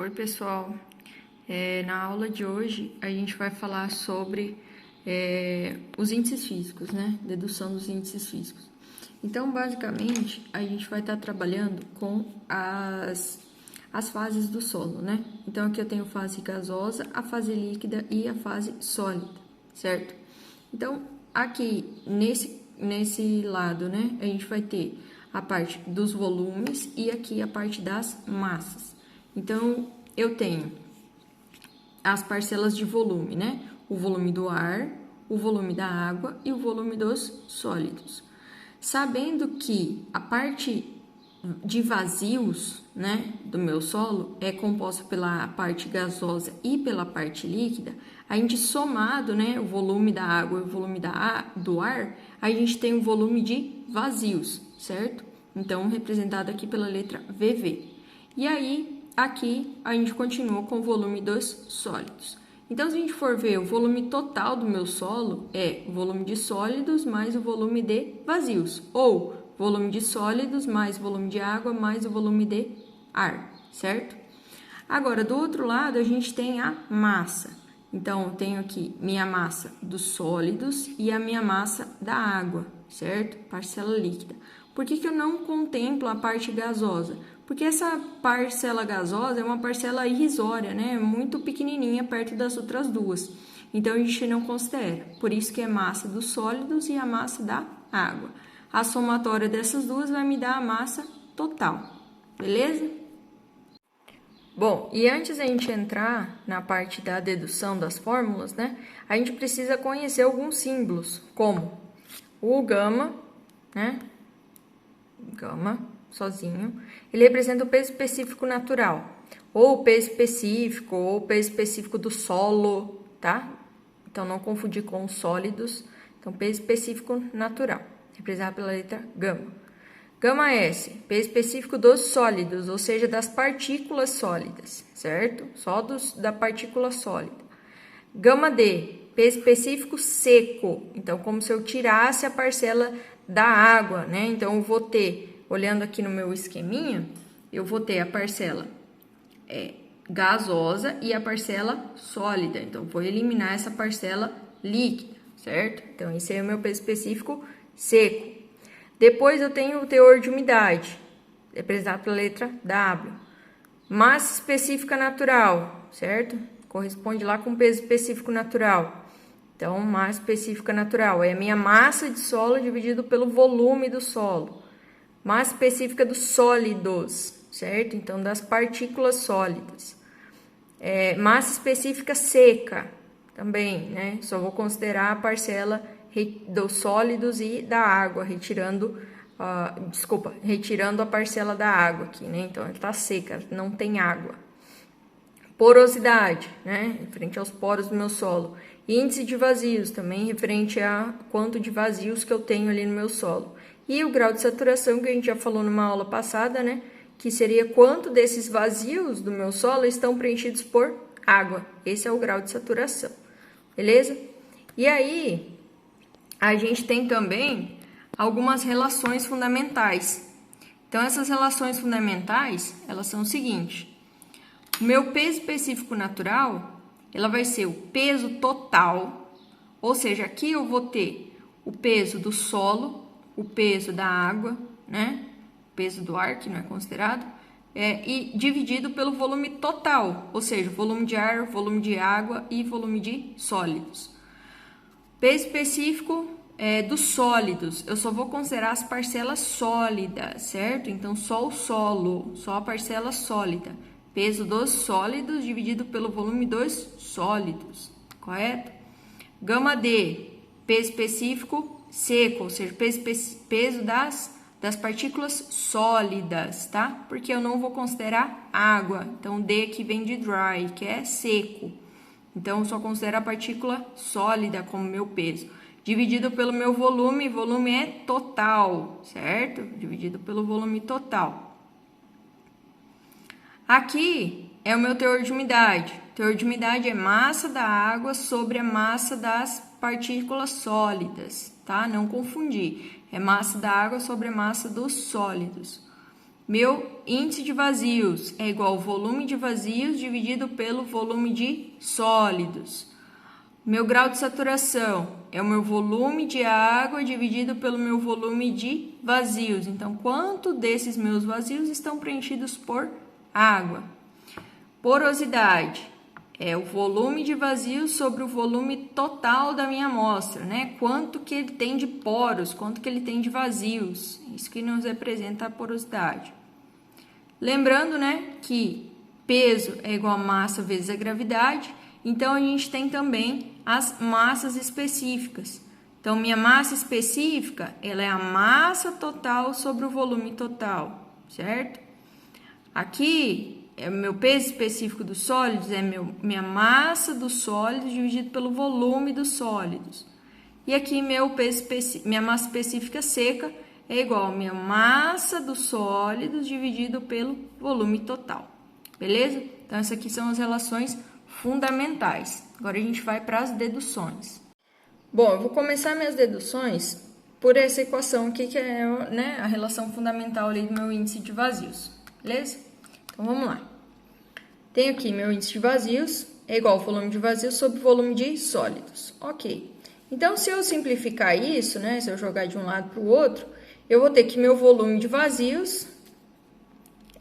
Oi, pessoal. Na aula de hoje, a gente vai falar sobre os índices físicos, né? Dedução dos índices físicos. Então, basicamente, a gente vai estar trabalhando com as fases do solo, né? Então, aqui eu tenho fase gasosa, a fase líquida e a fase sólida, certo? Então, aqui nesse lado, né? A gente vai ter a parte dos volumes e aqui a parte das massas. Então, eu tenho as parcelas de volume, né? O volume do ar, o volume da água e o volume dos sólidos. Sabendo que a parte de vazios, né, do meu solo é composta pela parte gasosa e pela parte líquida, a gente somado, né, o volume da água e o volume do ar, a gente tem o volume de vazios, certo? Então, representado aqui pela letra VV. E aí, aqui, a gente continua com o volume dos sólidos. Então, se a gente for ver o volume total do meu solo, é o volume de sólidos mais o volume de vazios, ou volume de sólidos mais volume de água mais o volume de ar, certo? Agora, do outro lado, a gente tem a massa. Então, eu tenho aqui minha massa dos sólidos e a minha massa da água, certo? Parcela líquida. Por que eu não contemplo a parte gasosa? Porque essa parcela gasosa é uma parcela irrisória, né? Muito pequenininha perto das outras duas. Então, a gente não considera. Por isso que é massa dos sólidos e a massa da água. A somatória dessas duas vai me dar a massa total, beleza? Bom, e antes da gente entrar na parte da dedução das fórmulas, né? A gente precisa conhecer alguns símbolos, como o gama, né? Gama, sozinho, ele representa o peso específico natural, ou o peso específico, ou o peso específico do solo, tá? Então, não confundir com os sólidos. Então, peso específico natural, representado pela letra gama. Gama S, peso específico dos sólidos, ou seja, das partículas sólidas, certo? Só da partícula sólida. Gama D, peso específico seco, então como se eu tirasse a parcela da água, né? Então eu vou ter, olhando aqui no meu esqueminha, eu vou ter a parcela gasosa e a parcela sólida, então vou eliminar essa parcela líquida, certo? Então esse é o meu peso específico seco. Depois eu tenho o teor de umidade, representado pela letra W. Massa específica natural, certo? Corresponde lá com peso específico natural. Então, massa específica natural é a minha massa de solo dividido pelo volume do solo. Massa específica dos sólidos, certo? Então, das partículas sólidas. Massa específica seca, também, né? Só vou considerar a parcela dos sólidos e da água, retirando a parcela da água aqui, né? Então, ela está seca, não tem água. Porosidade, né? Referente aos poros do meu solo. Índice de vazios, também referente a quanto de vazios que eu tenho ali no meu solo. E o grau de saturação, que a gente já falou numa aula passada, né? Que seria quanto desses vazios do meu solo estão preenchidos por água. Esse é o grau de saturação, beleza? E aí, a gente tem também algumas relações fundamentais. Então, essas relações fundamentais, elas são o seguinte. O meu peso específico natural, ela vai ser o peso total, ou seja, aqui eu vou ter o peso do solo, o peso da água, né? O peso do ar, que não é considerado, e dividido pelo volume total, ou seja, volume de ar, volume de água e volume de sólidos. Peso específico dos sólidos, eu só vou considerar as parcelas sólidas, certo? Então, só o solo, só a parcela sólida. Peso dos sólidos dividido pelo volume dos sólidos, correto? Gama D, peso específico seco, ou seja, peso das partículas sólidas, tá? Porque eu não vou considerar água, então D aqui vem de dry, que é seco. Então, eu só considero a partícula sólida como meu peso. Dividido pelo meu volume, volume é total, certo? Dividido pelo volume total. Aqui é o meu teor de umidade. O teor de umidade é massa da água sobre a massa das partículas sólidas, tá? Não confundir. É massa da água sobre a massa dos sólidos. meu índice de vazios é igual ao volume de vazios dividido pelo volume de sólidos. Meu grau de saturação é o meu volume de água dividido pelo meu volume de vazios. Então, quanto desses meus vazios estão preenchidos por água? Porosidade é o volume de vazios sobre o volume total da minha amostra, né? Quanto que ele tem de poros, quanto que ele tem de vazios. Isso que nos representa a porosidade. Lembrando, né, que peso é igual a massa vezes a gravidade. Então, a gente tem também as massas específicas. Então, minha massa específica, ela é a massa total sobre o volume total, certo? Aqui, o meu peso específico dos sólidos é minha massa dos sólidos dividido pelo volume dos sólidos. E aqui, minha massa específica seca é igual a minha massa dos sólidos dividido pelo volume total. Beleza? Então, essas aqui são as relações fundamentais. Agora a gente vai para as deduções. Bom, eu vou começar minhas deduções por essa equação aqui, que é, né, a relação fundamental ali do meu índice de vazios. Beleza? Então vamos lá. Tenho aqui meu índice de vazios é igual ao volume de vazios sobre o volume de sólidos. Ok. Então, se eu simplificar isso, né, se eu jogar de um lado para o outro, eu vou ter que meu volume de vazios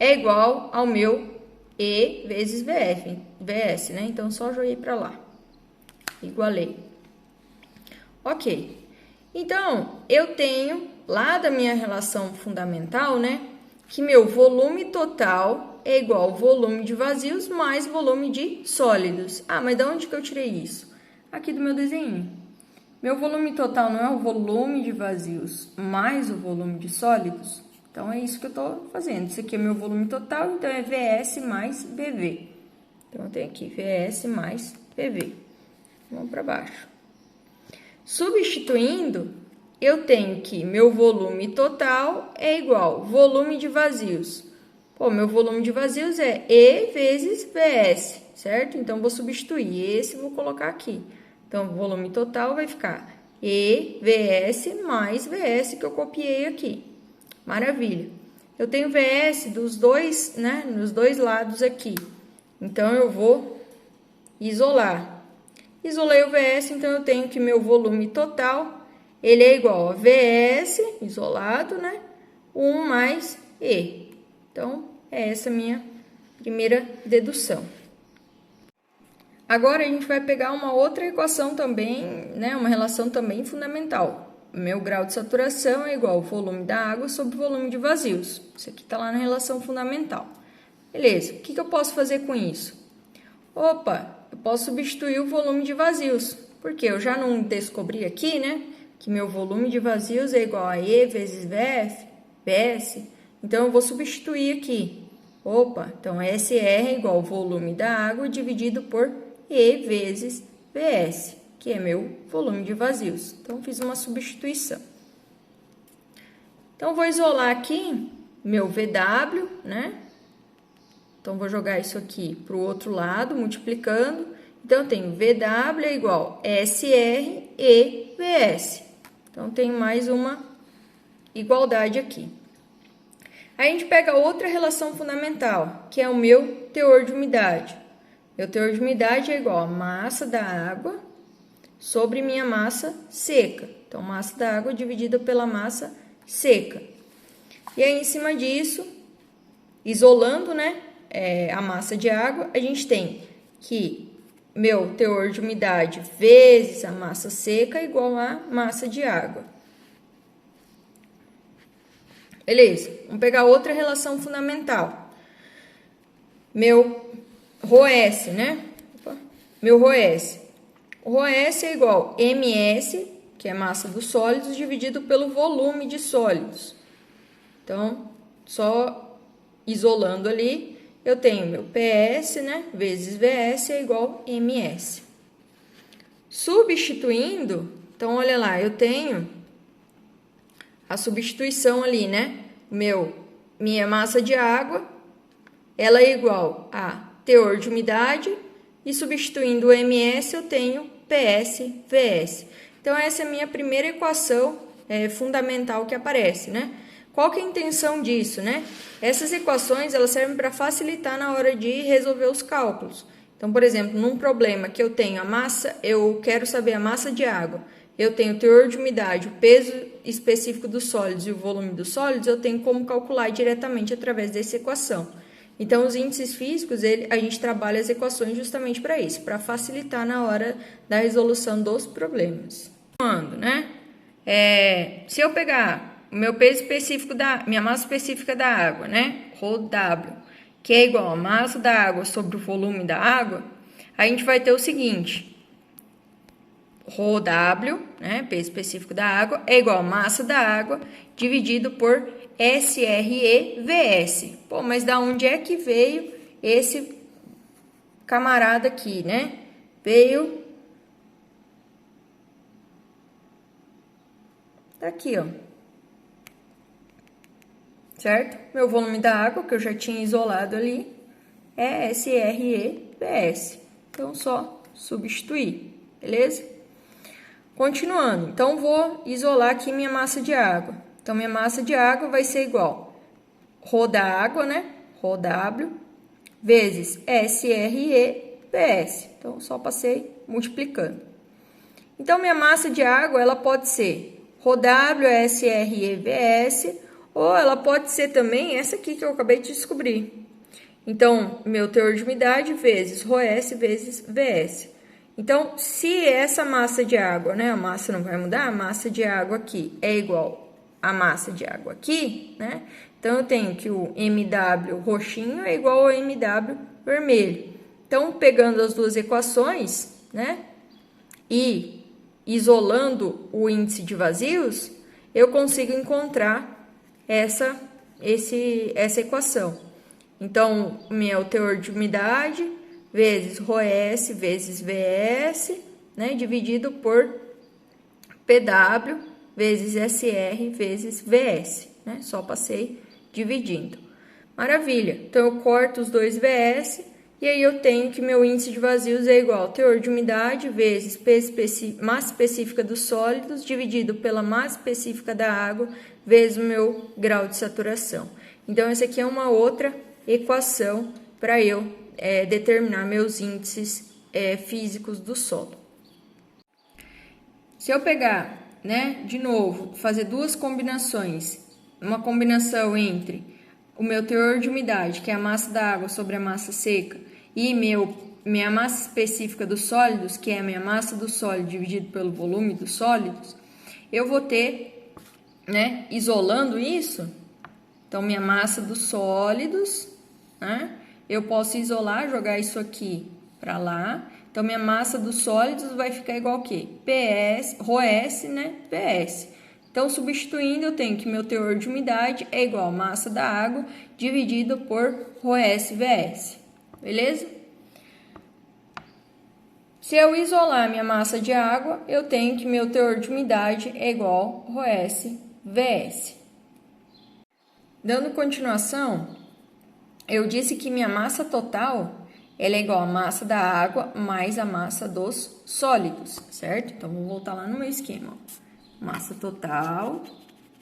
é igual ao meu E vezes VS, né? Então, só joguei para lá. Igualei. Ok. Então, eu tenho lá da minha relação fundamental, né? Que meu volume total é igual ao volume de vazios mais volume de sólidos. Ah, mas de onde que eu tirei isso? Aqui do meu desenho. Meu volume total não é o volume de vazios mais o volume de sólidos? Então, é isso que eu estou fazendo. Isso aqui é meu volume total, então é VS mais BV. Então, eu tenho aqui VS mais BV. Vamos para baixo. Substituindo, eu tenho que meu volume total é igual ao volume de vazios. Pô, meu volume de vazios é E vezes VS, certo? Então, vou substituir esse e vou colocar aqui. Então, o volume total vai ficar E, VS mais VS que eu copiei aqui. Maravilha. Eu tenho VS dos dois, né, nos dois lados aqui. Então, eu vou isolar. Isolei o VS, então eu tenho que meu volume total, ele é igual a VS, isolado, né, 1 mais E. Então, é essa a minha primeira dedução. Agora, a gente vai pegar uma outra equação também, né, uma relação também fundamental. Meu grau de saturação é igual ao volume da água sobre o volume de vazios. Isso aqui está lá na relação fundamental. Beleza, o que eu posso fazer com isso? Opa, eu posso substituir o volume de vazios, porque eu já não descobri aqui, né, que meu volume de vazios é igual a E vezes VS, então eu vou substituir aqui. Opa, então SR é igual ao volume da água dividido por E vezes VS, que é meu volume de vazios. Então, fiz uma substituição. Então, vou isolar aqui meu VW, né? Então, vou jogar isso aqui para o outro lado, multiplicando. Então, eu tenho VW é igual a SR e VS. Então, tenho mais uma igualdade aqui. Aí, a gente pega outra relação fundamental, que é o meu teor de umidade. Meu teor de umidade é igual a massa da água sobre minha massa seca. Então, massa da água dividida pela massa seca. E aí, em cima disso, isolando, né, a massa de água, a gente tem que meu teor de umidade vezes a massa seca é igual a massa de água. Beleza, vamos pegar outra relação fundamental. Meu ρS, né? Meu ρS. O ρS é igual a ms, que é massa dos sólidos, dividido pelo volume de sólidos. Então, só isolando ali, eu tenho meu PS, né, vezes VS é igual a ms. Substituindo, então, olha lá, eu tenho a substituição ali, né? Minha massa de água, ela é igual a teor de umidade, e substituindo o ms, eu tenho PS, VS. Então, essa é a minha primeira equação fundamental que aparece, né? qual que é a intenção disso, né? Essas equações, elas servem para facilitar na hora de resolver os cálculos. Então, por exemplo, num problema que eu tenho a massa, eu quero saber a massa de água, eu tenho o teor de umidade, o peso específico dos sólidos e o volume dos sólidos, eu tenho como calcular diretamente através dessa equação. Então, os índices físicos, a gente trabalha as equações justamente para isso, para facilitar na hora da resolução dos problemas. Quando, né? Se eu pegar o meu peso específico minha massa específica da água, né? ρW, que é igual a massa da água sobre o volume da água, a gente vai ter o seguinte: ρW, né, peso específico da água, é igual a massa da água dividido por SRE/VS. Pô, mas da onde é que veio esse camarada aqui, né? Veio daqui, ó. Certo? Meu volume da água, que eu já tinha isolado ali, é SRE/VS. Então, só substituir, beleza? Continuando, então vou isolar aqui minha massa de água. Então, minha massa de água vai ser igual ρ da água, né? ρW, vezes SRE/VS. Então, só passei multiplicando. Então, minha massa de água, ela pode ser ρW SRE/VS, ou ela pode ser também essa aqui que eu acabei de descobrir. Então, meu teor de umidade vezes ρS vezes VS. Então, se essa massa de água, né, a massa não vai mudar, a massa de água aqui é igual a massa de água aqui, né? Então, eu tenho que o MW roxinho é igual ao MW vermelho. Então, pegando as duas equações, né, e isolando o índice de vazios, eu consigo encontrar essa equação. Então, meu teor de umidade vezes ρS vezes VS, né, dividido por PW vezes SR vezes VS, né? Só passei dividindo. Maravilha. Então, eu corto os dois VS e aí eu tenho que meu índice de vazios é igual ao teor de umidade vezes massa específica dos sólidos dividido pela massa específica da água vezes o meu grau de saturação. Então, essa aqui é uma outra equação para eu determinar meus índices físicos do solo. Se eu pegar, né, de novo, fazer duas combinações, uma combinação entre o meu teor de umidade, que é a massa da água sobre a massa seca, e minha massa específica dos sólidos, que é a minha massa do sólido dividido pelo volume dos sólidos, eu vou ter, né, isolando isso, então minha massa dos sólidos, né, eu posso isolar, jogar isso aqui para lá. Então, minha massa dos sólidos vai ficar igual a quê? ρS, né? PS. Então, substituindo, eu tenho que meu teor de umidade é igual a massa da água dividido por ρS VS. Beleza? Se eu isolar minha massa de água, eu tenho que meu teor de umidade é igual a ρS VS. Dando continuação, eu disse que minha massa total ela é igual a massa da água mais a massa dos sólidos, certo? Então, vou voltar lá no meu esquema. Massa total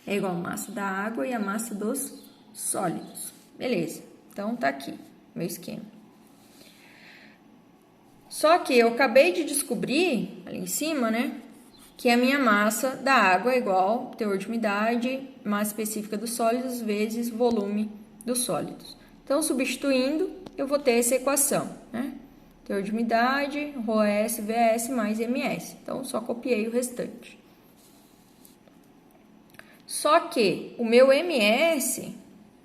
é igual a massa da água e a massa dos sólidos. Beleza, então tá aqui meu esquema. Só que eu acabei de descobrir, ali em cima, né, que a minha massa da água é igual a teor de umidade, massa específica dos sólidos vezes volume dos sólidos. Então, substituindo, eu vou ter essa equação, né? Teor de umidade, ρS, VS mais MS. Então, só copiei o restante. Só que o meu MS,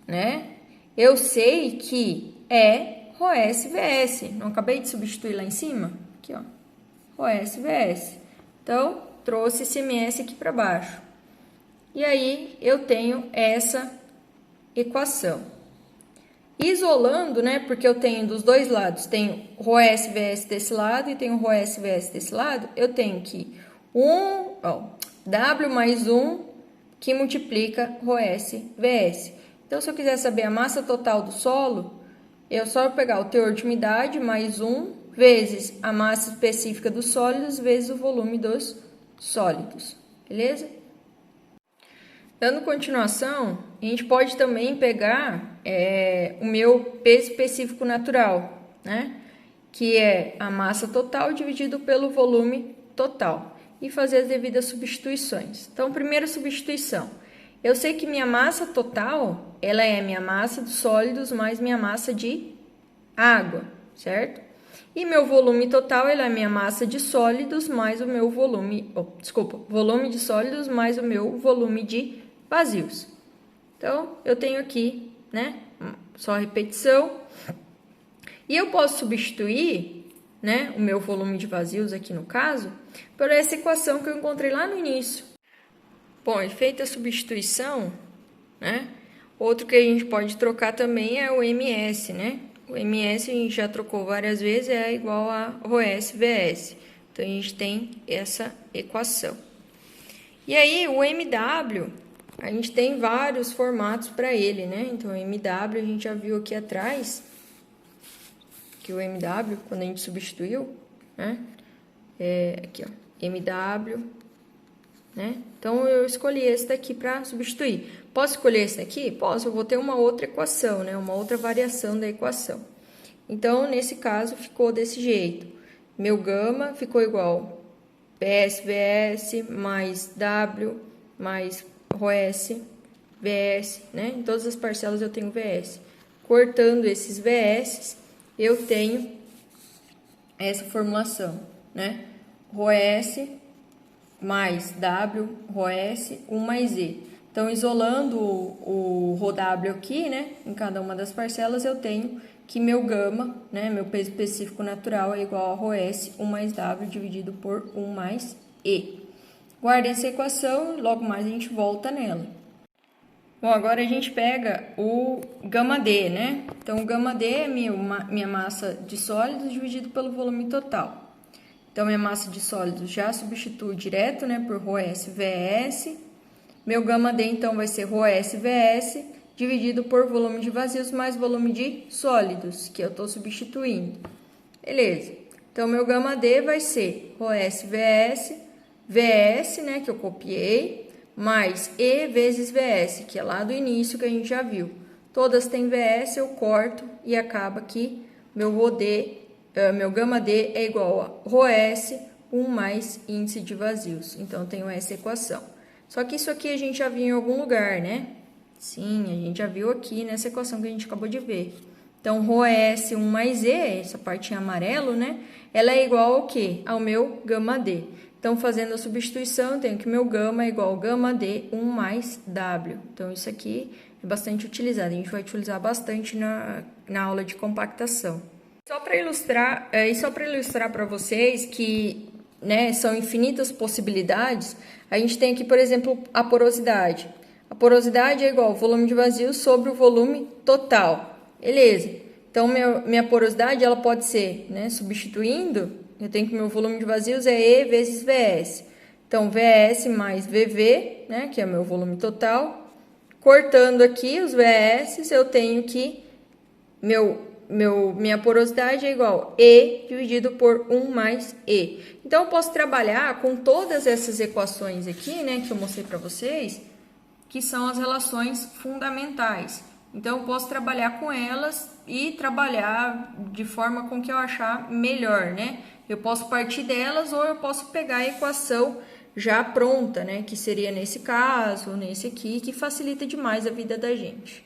né? Eu sei que é ρS, VS. Não acabei de substituir lá em cima? Aqui, ó. ρS, VS. Então, trouxe esse MS aqui para baixo. E aí, eu tenho essa equação. Isolando, né, porque eu tenho dos dois lados, tenho ρS VS desse lado e tenho ρS VS desse lado, eu tenho que W mais 1 que multiplica ρS VS. Então, se eu quiser saber a massa total do solo, eu só vou pegar o teor de umidade mais 1 vezes a massa específica dos sólidos vezes o volume dos sólidos, beleza? Dando continuação, a gente pode também pegar o meu peso específico natural, né? Que é a massa total dividido pelo volume total, e fazer as devidas substituições. Então, primeira substituição. Eu sei que minha massa total, ela é minha massa de sólidos mais minha massa de água, certo? E meu volume total, ela é minha massa de sólidos mais o meu volume, volume de sólidos mais o meu volume de vazios. Então, eu tenho aqui, né, só repetição. E eu posso substituir, né, o meu volume de vazios aqui no caso, por essa equação que eu encontrei lá no início. Bom, e feita a substituição, né, outro que a gente pode trocar também é o MS, né? O MS a gente já trocou várias vezes, é igual a ρS VS. Então, a gente tem essa equação. E aí, o MW, a gente tem vários formatos para ele, né? Então, o MW a gente já viu aqui atrás, que o MW, quando a gente substituiu, né? Aqui, ó, MW, né? Então, eu escolhi esse daqui para substituir. Posso escolher esse daqui? Posso, eu vou ter uma outra equação, né? Uma outra variação da equação. Então, nesse caso, ficou desse jeito. Meu gama ficou igual PS, VS, mais W, mais ρS, VS, né? Em todas as parcelas eu tenho VS. Cortando esses VS, eu tenho essa formulação, né? ρS mais W, ρS, 1 mais E. Então, isolando o ρW aqui, né, em cada uma das parcelas, eu tenho que meu gama, né, meu peso específico natural é igual a ρS, 1 mais W dividido por 1 mais E. Guardem essa equação e logo mais a gente volta nela. Bom, agora a gente pega o gama D, né? Então, o gama D é minha massa de sólidos dividido pelo volume total. Então, minha massa de sólidos já substituo direto, né, por ρS VS. Meu gama D, então, vai ser ρS VS dividido por volume de vazios mais volume de sólidos, que eu estou substituindo. Beleza. Então, meu gama D vai ser ρS VS, VS, né, que eu copiei, mais E vezes VS, que é lá do início que a gente já viu. Todas têm VS, eu corto e acaba que meu gama D é igual a ρS, 1 mais índice de vazios. Então, eu tenho essa equação. Só que isso aqui a gente já viu em algum lugar, né? Sim, a gente já viu aqui nessa equação que a gente acabou de ver. Então, ρS, 1 mais E, essa parte em amarelo, né? Ela é igual ao quê? Ao meu gama D. Então, fazendo a substituição, eu tenho que meu gama é igual ao gama D, 1 mais W. Então, isso aqui é bastante utilizado. A gente vai utilizar bastante na aula de compactação. Só para ilustrar para vocês que, né, são infinitas possibilidades, a gente tem aqui, por exemplo, a porosidade. A porosidade é igual ao volume de vazio sobre o volume total. Beleza. Então, minha porosidade ela pode ser, né, substituindo, eu tenho que meu volume de vazios é E vezes VS. Então, VS mais VV, né, que é meu volume total. Cortando aqui os VS, eu tenho que minha porosidade é igual a E dividido por 1 mais E. Então, eu posso trabalhar com todas essas equações aqui, né, que eu mostrei para vocês, que são as relações fundamentais. Então, eu posso trabalhar com elas e trabalhar de forma com que eu achar melhor, né? Eu posso partir delas ou eu posso pegar a equação já pronta, né? Que seria nesse caso, nesse aqui, que facilita demais a vida da gente.